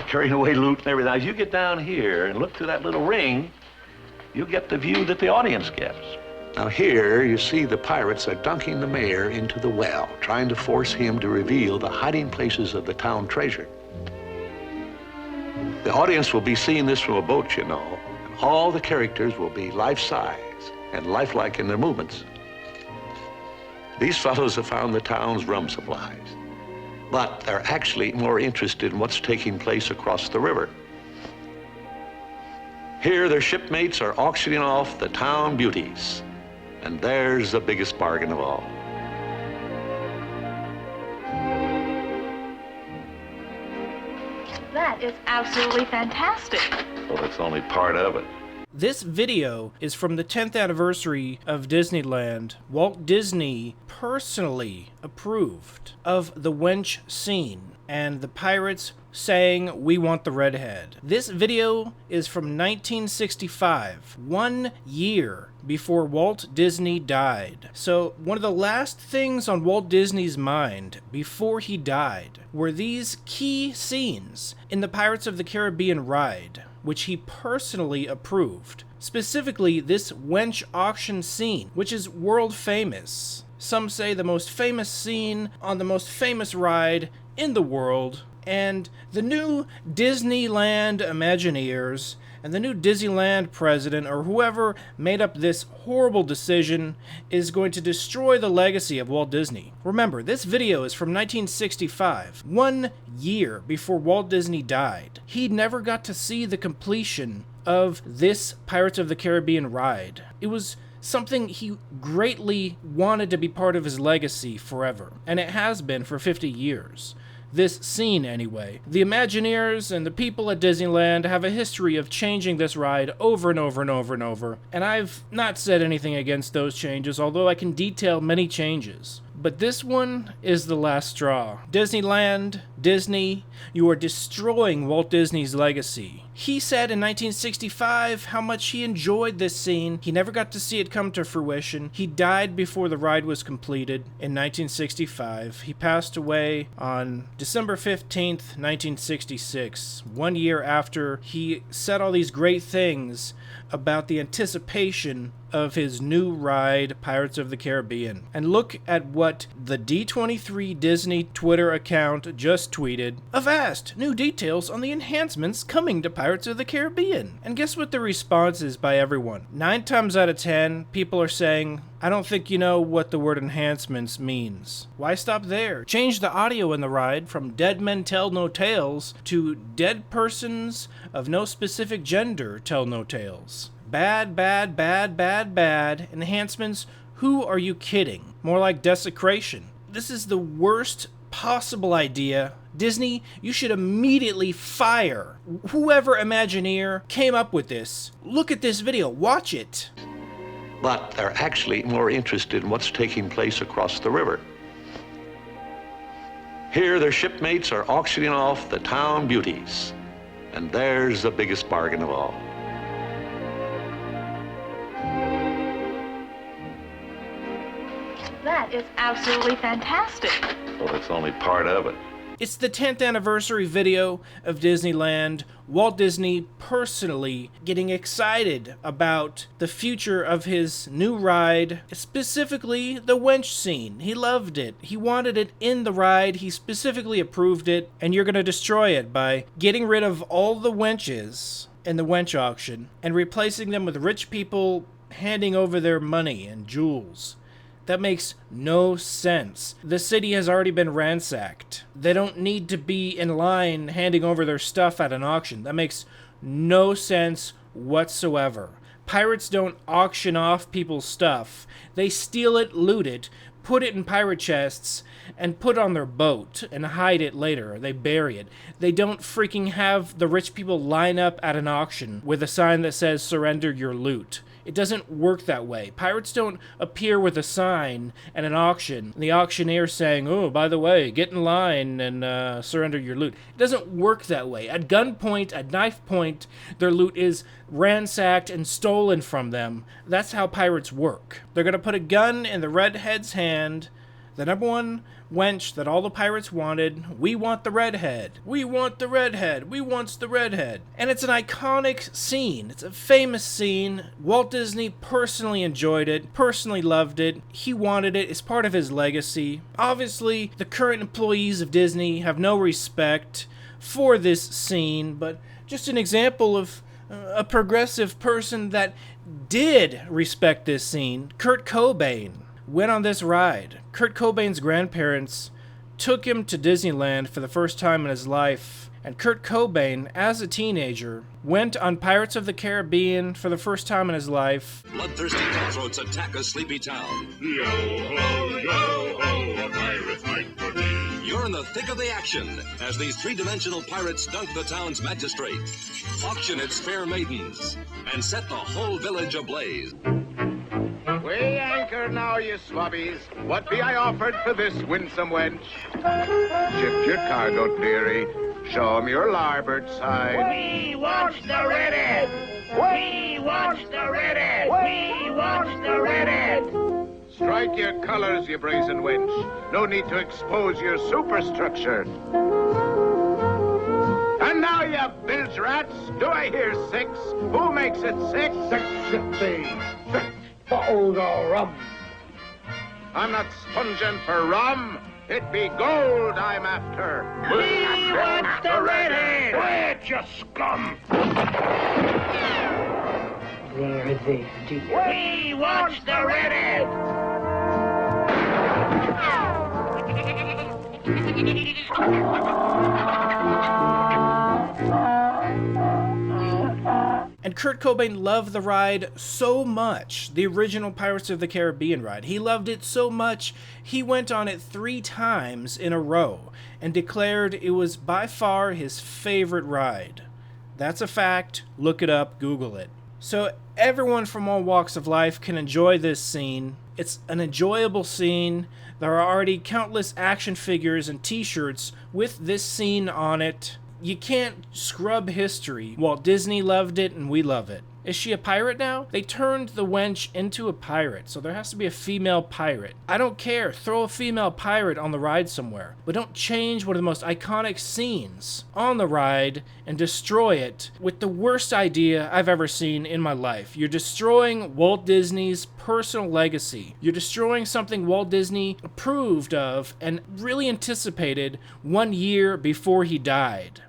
carrying away loot and everything. As you get down here and look through that little ring, you get the view that the audience gets. Now here, you see the pirates are dunking the mayor into the well, trying to force him to reveal the hiding places of the town treasure. The audience will be seeing this from a boat, you know, and all the characters will be life-size and lifelike in their movements. These fellows have found the town's rum supplies, but they're actually more interested in what's taking place across the river. Here, their shipmates are auctioning off the town beauties, and there's the biggest bargain of all. That is absolutely fantastic. Well, it's only part of it. This video is from the 10th anniversary of Disneyland. Walt Disney personally approved of the Wench scene and the pirates saying, "We want the redhead." This video is from 1965, 1 year before Walt Disney died. So one of the last things on Walt Disney's mind before he died were these key scenes in the Pirates of the Caribbean ride, which he personally approved. Specifically, this Wench auction scene, which is world famous. Some say the most famous scene on the most famous ride in the world. And the new Disneyland Imagineers and the new Disneyland president, or whoever made up this horrible decision, is going to destroy the legacy of Walt Disney. Remember, this video is from 1965, 1 year before Walt Disney died. He never got to see the completion of this Pirates of the Caribbean ride. It was something he greatly wanted to be part of his legacy forever, and it has been for 50 years. This scene, anyway. The Imagineers and the people at Disneyland have a history of changing this ride over and over and over and over, and I've not said anything against those changes, although I can detail many changes. But this one is the last straw. Disneyland, Disney, you are destroying Walt Disney's legacy. He said in 1965 how much he enjoyed this scene. He never got to see it come to fruition. He died before the ride was completed in 1965. He passed away on December 15th, 1966, 1 year after he said all these great things about the anticipation of his new ride, Pirates of the Caribbean. And look at what the D23 Disney Twitter account just tweeted. Avast! New details on the enhancements coming to Pirates of the Caribbean. And guess what the response is by everyone? 9 times out of 10, people are saying, "I don't think you know what the word enhancements means." Why stop there? Change the audio in the ride from "dead men tell no tales" to "dead persons of no specific gender tell no tales." Bad, bad, bad, bad, bad. Enhancements? Who are you kidding? More like desecration. This is the worst possible idea. Disney, you should immediately fire whoever Imagineer came up with this. Look at this video. Watch it. But they're actually more interested in what's taking place across the river. Here, their shipmates are auctioning off the town beauties, and there's the biggest bargain of all. That is absolutely fantastic. Well, it's only part of it. It's the 10th anniversary video of Disneyland. Walt Disney personally getting excited about the future of his new ride, specifically the Wench scene. He loved it. He wanted it in the ride. He specifically approved it, and you're going to destroy it by getting rid of all the wenches in the Wench auction and replacing them with rich people handing over their money and jewels. That makes no sense. The city has already been ransacked. They don't need to be in line handing over their stuff at an auction. That makes no sense whatsoever. Pirates don't auction off people's stuff. They steal it, loot it, put it in pirate chests, and put it on their boat and hide it later. They bury it. They don't freaking have the rich people line up at an auction with a sign that says, "Surrender your loot." It doesn't work that way. Pirates don't appear with a sign at an auction, and the auctioneer saying, "Oh, by the way, get in line and surrender your loot." It doesn't work that way. At gunpoint, at knife point, their loot is ransacked and stolen from them. That's how pirates work. They're going to put a gun in the redhead's hand, the number one wench that all the pirates wanted. We want the redhead. We want the redhead. We wants the redhead. And it's an iconic scene. It's a famous scene. Walt Disney personally enjoyed it, personally loved it. He wanted it. It's part of his legacy. Obviously, the current employees of Disney have no respect for this scene, but just an example of a progressive person that did respect this scene. Kurt Cobain went on this ride. Kurt Cobain's grandparents took him to Disneyland for the first time in his life, and Kurt Cobain, as a teenager, went on Pirates of the Caribbean for the first time in his life. Bloodthirsty cutthroats attack a sleepy town. Yo ho, a pirate's fight for me. You're in the thick of the action as these three-dimensional pirates dunk the town's magistrate, auction its fair maidens, and set the whole village ablaze. Weigh anchor now, you swabbies. What be I offered for this winsome wench? Shift your cargo, dearie. Show 'em your larboard side. We want the redhead! We want the redhead! We want the redhead! Strike your colors, you brazen wench. No need to expose your superstructure. And now, you bilge rats, do I hear 6? Who makes it 6? 6 bottles of rum. I'm not sponging for rum. It be gold I'm after. We want the redhead! Quiet, you scum! There, dear. We want the redhead! And Kurt Cobain loved the ride so much, the original Pirates of the Caribbean ride. He loved it so much, he went on it 3 times in a row and declared it was by far his favorite ride. That's a fact. Look it up. Google it. So everyone from all walks of life can enjoy this scene. It's an enjoyable scene. There are already countless action figures and t-shirts with this scene on it. You can't scrub history. Walt Disney loved it and we love it. Is she a pirate now? They turned the wench into a pirate, so there has to be a female pirate. I don't care. Throw a female pirate on the ride somewhere. But don't change one of the most iconic scenes on the ride and destroy it with the worst idea I've ever seen in my life. You're destroying Walt Disney's personal legacy. You're destroying something Walt Disney approved of and really anticipated 1 year before he died.